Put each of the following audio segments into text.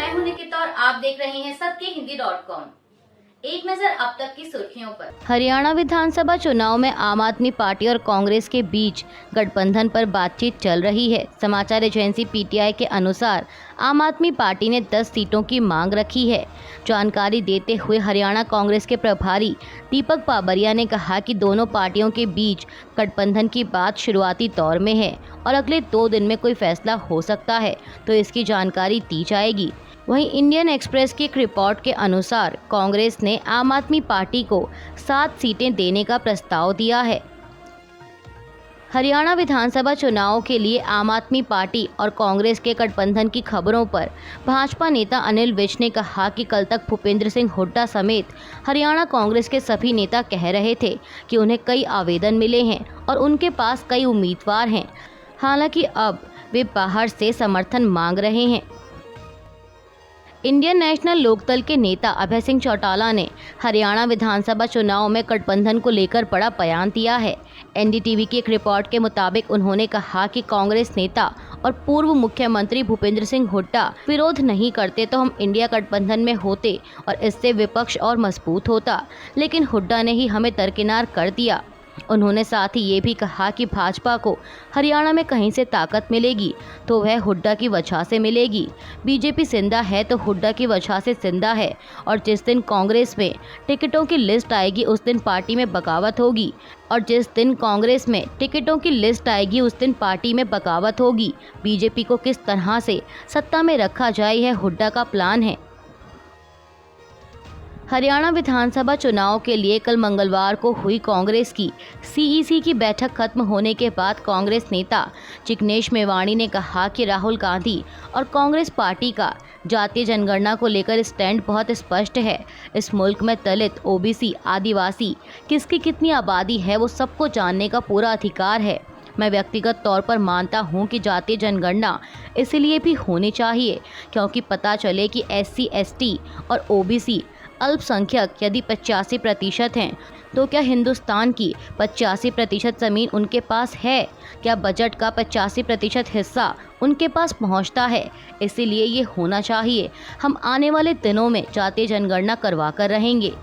मैं हूं निकिता और आप देख रहे हैं सत्यहिंदी.com। एक नजर अब तक की सुर्खियों पर। हरियाणा विधानसभा चुनाव में आम आदमी पार्टी और कांग्रेस के बीच गठबंधन पर बातचीत चल रही है। समाचार एजेंसी पीटीआई के अनुसार आम आदमी पार्टी ने 10 सीटों की मांग रखी है। जानकारी देते हुए हरियाणा कांग्रेस के प्रभारी दीपक पाबरिया ने कहा कि दोनों पार्टियों के बीच गठबंधन की बात शुरुआती दौर में है और अगले 2 दिन में कोई फैसला हो सकता है तो इसकी जानकारी दी जाएगी। वहीं इंडियन एक्सप्रेस की एक रिपोर्ट के अनुसार कांग्रेस ने आम आदमी पार्टी को 7 सीटें देने का प्रस्ताव दिया है। हरियाणा विधानसभा चुनाव के लिए आम आदमी पार्टी और कांग्रेस के गठबंधन की खबरों पर भाजपा नेता अनिल विज ने कहा कि कल तक भूपेंद्र सिंह हुड्डा समेत हरियाणा कांग्रेस के सभी नेता कह रहे थे कि उन्हें कई आवेदन मिले हैं और उनके पास कई उम्मीदवार हैं। हालांकि अब वे बाहर से समर्थन मांग रहे हैं। इंडियन नेशनल लोकदल के नेता अभय सिंह चौटाला ने हरियाणा विधानसभा चुनाव में गठबंधन को लेकर बड़ा बयान दिया है। एनडीटीवी की एक रिपोर्ट के मुताबिक उन्होंने कहा कि कांग्रेस नेता और पूर्व मुख्यमंत्री भूपेंद्र सिंह हुड्डा विरोध नहीं करते तो हम इंडिया गठबंधन में होते और इससे विपक्ष और मजबूत होता, लेकिन हुड्डा ने ही हमें दरकिनार कर दिया। उन्होंने साथ ही ये भी कहा कि भाजपा को हरियाणा में कहीं से ताकत मिलेगी तो वह हुड्डा की वजह से मिलेगी। बीजेपी जिंदा है तो हुड्डा की वजह से जिंदा है और जिस दिन कांग्रेस में टिकटों की लिस्ट आएगी उस दिन पार्टी में बगावत होगी बीजेपी को किस तरह से सत्ता में रखा जाए यह हुड्डा का प्लान है। हरियाणा विधानसभा चुनाव के लिए कल मंगलवार को हुई कांग्रेस की सीईसी की बैठक खत्म होने के बाद कांग्रेस नेता जिग्नेश मेवाणी ने कहा कि राहुल गांधी और कांग्रेस पार्टी का जातीय जनगणना को लेकर स्टैंड बहुत स्पष्ट है। इस मुल्क में दलित, ओबीसी, आदिवासी किसकी कितनी आबादी है वो सबको जानने का पूरा अधिकार है। मैं व्यक्तिगत तौर पर मानता हूं कि जातीय जनगणना इसलिए भी होनी चाहिए क्योंकि पता चले कि SC, ST और ओबीसी अल्पसंख्यक यदि 85% हैं तो क्या हिंदुस्तान की 85% ज़मीन उनके पास है? क्या बजट का 85% हिस्सा उनके पास पहुंचता है? इसीलिए ये होना चाहिए। हम आने वाले दिनों में जातीय जनगणना करवा कर रहेंगे।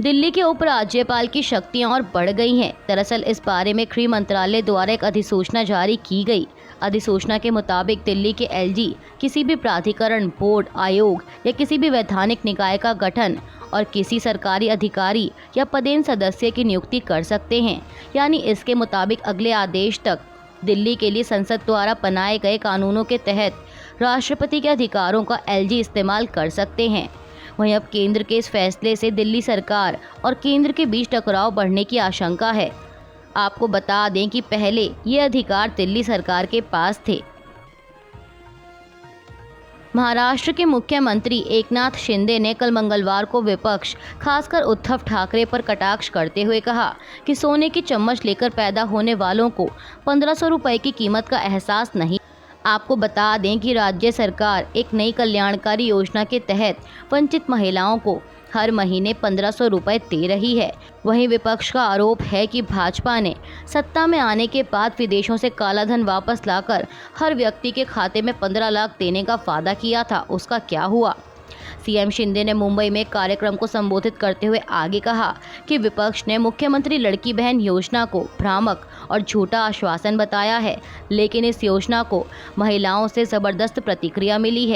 दिल्ली के उपराज्यपाल की शक्तियां और बढ़ गई हैं। दरअसल इस बारे में गृह मंत्रालय द्वारा एक अधिसूचना जारी की गई। अधिसूचना के मुताबिक दिल्ली के LG किसी भी प्राधिकरण, बोर्ड, आयोग या किसी भी वैधानिक निकाय का गठन और किसी सरकारी अधिकारी या पदेन सदस्य की नियुक्ति कर सकते हैं। यानी इसके मुताबिक अगले आदेश तक दिल्ली के लिए संसद द्वारा बनाए गए कानूनों के तहत राष्ट्रपति के अधिकारों का LG इस्तेमाल कर सकते हैं। वहीं अब केंद्र के इस फैसले से दिल्ली सरकार और केंद्र के बीच टकराव बढ़ने की आशंका है। आपको बता दें कि पहले ये अधिकार दिल्ली सरकार के पास थे। महाराष्ट्र के मुख्यमंत्री एकनाथ शिंदे ने कल मंगलवार को विपक्ष खासकर उद्धव ठाकरे पर कटाक्ष करते हुए कहा कि सोने की चम्मच लेकर पैदा होने वालों को 1500 रुपए की कीमत का एहसास नहीं। आपको बता दें कि राज्य सरकार एक नई कल्याणकारी योजना के तहत वंचित महिलाओं को हर महीने 1500 रुपए दे रही है। वहीं विपक्ष का आरोप है कि भाजपा ने सत्ता में आने के बाद विदेशों से काला धन वापस लाकर हर व्यक्ति के खाते में 15 लाख देने का वादा किया था, उसका क्या हुआ? सीएम शिंदे ने मुंबई में एक कार्यक्रम को संबोधित करते हुए आगे कहा कि विपक्ष ने मुख्यमंत्री लड़की बहन योजना को भ्रामक और झूठा आश्वासन बताया है, लेकिन इस योजना को महिलाओं से ज़बरदस्त प्रतिक्रिया मिली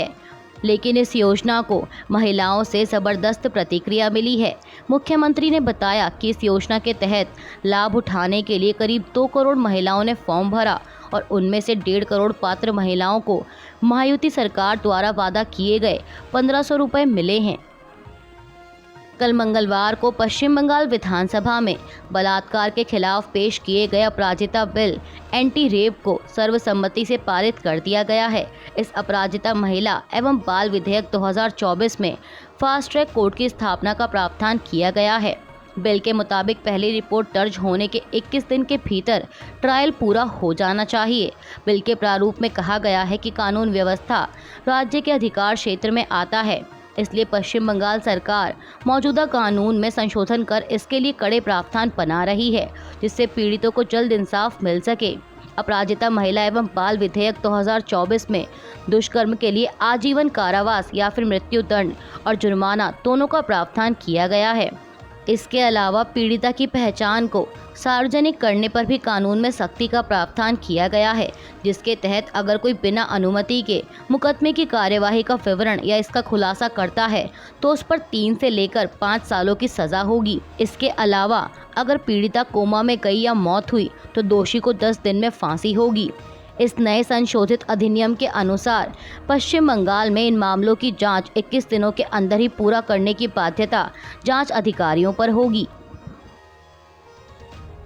है। मुख्यमंत्री ने बताया कि इस योजना के तहत लाभ उठाने के लिए करीब 2 करोड़ महिलाओं ने फॉर्म भरा और उनमें से 1.5 करोड़ पात्र महिलाओं को महायुति सरकार द्वारा वादा किए गए 1500 रुपए मिले हैं। कल मंगलवार को पश्चिम बंगाल विधानसभा में बलात्कार के खिलाफ पेश किए गए अपराजिता बिल एंटी रेप को सर्वसम्मति से पारित कर दिया गया है। इस अपराजिता महिला एवं बाल विधेयक 2024 में फास्ट ट्रैक कोर्ट की स्थापना का प्रावधान किया गया है। बिल के मुताबिक पहली रिपोर्ट दर्ज होने के 21 दिन के भीतर ट्रायल पूरा हो जाना चाहिए। बिल के प्रारूप में कहा गया है कि कानून व्यवस्था राज्य के अधिकार क्षेत्र में आता है, इसलिए पश्चिम बंगाल सरकार मौजूदा कानून में संशोधन कर इसके लिए कड़े प्रावधान बना रही है, जिससे पीड़ितों को जल्द इंसाफ मिल सके। अपराजिता महिला एवं बाल विधेयक 2024 में दुष्कर्म के लिए आजीवन कारावास या फिर मृत्यु दंड और जुर्माना दोनों का प्रावधान किया गया है। इसके अलावा पीड़िता की पहचान को सार्वजनिक करने पर भी कानून में सख्ती का प्रावधान किया गया है, जिसके तहत अगर कोई बिना अनुमति के मुकदमे की कार्यवाही का विवरण या इसका खुलासा करता है तो उस पर 3 से लेकर 5 सालों की सजा होगी। इसके अलावा अगर पीड़िता कोमा में गई या मौत हुई तो दोषी को 10 दिन में फांसी होगी। इस नए संशोधित अधिनियम के अनुसार पश्चिम बंगाल में इन मामलों की जांच 21 दिनों के अंदर ही पूरा करने की बाध्यता जांच अधिकारियों पर होगी।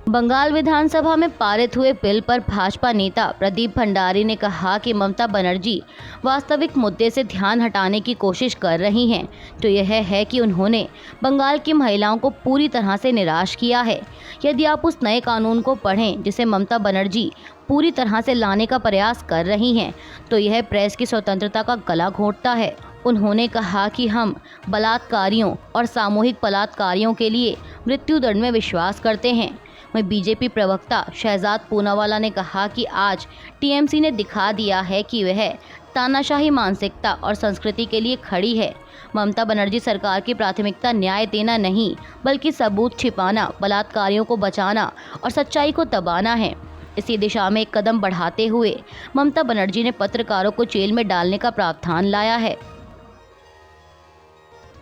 बंगाल विधानसभा में पारित हुए बिल पर भाजपा नेता प्रदीप भंडारी ने कहा कि ममता बनर्जी वास्तविक मुद्दे से ध्यान हटाने की कोशिश कर रही हैं, तो यह है कि उन्होंने बंगाल की महिलाओं को पूरी तरह से निराश किया है। यदि आप उस नए कानून को पढ़ें जिसे ममता बनर्जी पूरी तरह से लाने का प्रयास कर रही हैं, तो यह प्रेस की स्वतंत्रता का गला घोंटता है। उन्होंने कहा कि हम बलात्कारियों और सामूहिक बलात्कारियों के लिए मृत्यु दंड में विश्वास करते हैं। वहीं बीजेपी प्रवक्ता शहजाद पूनावाला ने कहा कि आज टीएमसी ने दिखा दिया है कि वह तानाशाही मानसिकता और संस्कृति के लिए खड़ी है। ममता बनर्जी सरकार की प्राथमिकता न्याय देना नहीं, बल्कि सबूत छिपाना, बलात्कारियों को बचाना और सच्चाई को दबाना है। इसी दिशा में एक कदम बढ़ाते हुए ममता बनर्जी ने पत्रकारों को जेल में डालने का प्रावधान लाया है।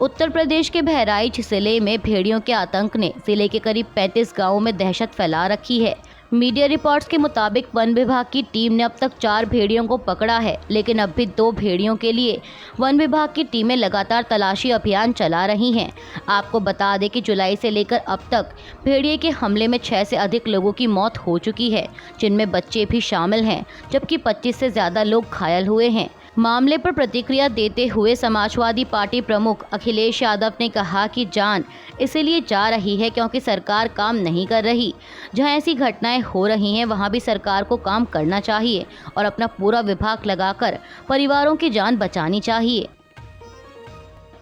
उत्तर प्रदेश के बहराइच जिले में भेड़ियों के आतंक ने जिले के करीब 35 गांवों में दहशत फैला रखी है। मीडिया रिपोर्ट्स के मुताबिक वन विभाग की टीम ने अब तक 4 भेड़ियों को पकड़ा है, लेकिन अब भी 2 भेड़ियों के लिए वन विभाग की टीमें लगातार तलाशी अभियान चला रही हैं। आपको बता दें कि जुलाई से लेकर अब तक भेड़िए के हमले में 6 से अधिक लोगों की मौत हो चुकी है, जिनमें बच्चे भी शामिल हैं, जबकि 25 से ज़्यादा लोग घायल हुए हैं। मामले पर प्रतिक्रिया देते हुए समाजवादी पार्टी प्रमुख अखिलेश यादव ने कहा कि जान इसलिए जा रही है क्योंकि सरकार काम नहीं कर रही। जहां ऐसी घटनाएं हो रही हैं वहां भी सरकार को काम करना चाहिए और अपना पूरा विभाग लगाकर परिवारों की जान बचानी चाहिए।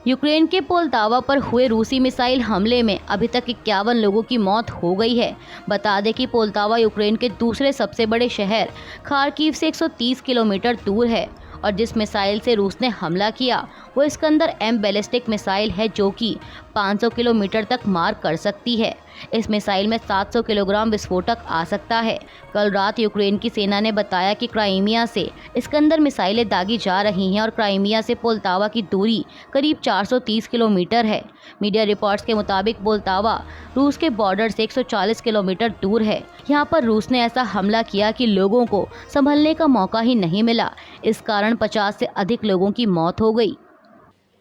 यूक्रेन के पोल्तावा पर हुए रूसी मिसाइल हमले में अभी तक 51 लोगों की मौत हो गई है। बता दें कि पोल्तावा यूक्रेन के दूसरे सबसे बड़े शहर खार्किव से 130 किलोमीटर दूर है और जिस मिसाइल से रूस ने हमला किया वो इस्कंदर M बैलिस्टिक मिसाइल है, जो कि 500 किलोमीटर तक मार कर सकती है। इस मिसाइल में 700 किलोग्राम विस्फोटक आ सकता है। कल रात यूक्रेन की सेना ने बताया कि क्राइमिया से इस्कंदर मिसाइलें दागी जा रही हैं और क्राइमिया से पोल्तावा की दूरी करीब 430 किलोमीटर है। मीडिया रिपोर्ट्स के मुताबिक पोल्तावा रूस के बॉर्डर से 140 किलोमीटर दूर है। यहाँ पर रूस ने ऐसा हमला किया कि लोगों को संभलने का मौका ही नहीं मिला। इस कारण 50 से अधिक लोगों की मौत हो गई।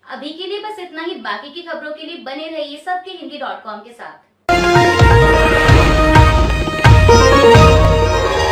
अभी के लिए बस इतना ही। बाकी की खबरों के लिए बने रहिए सबके हिंदी.com के साथ।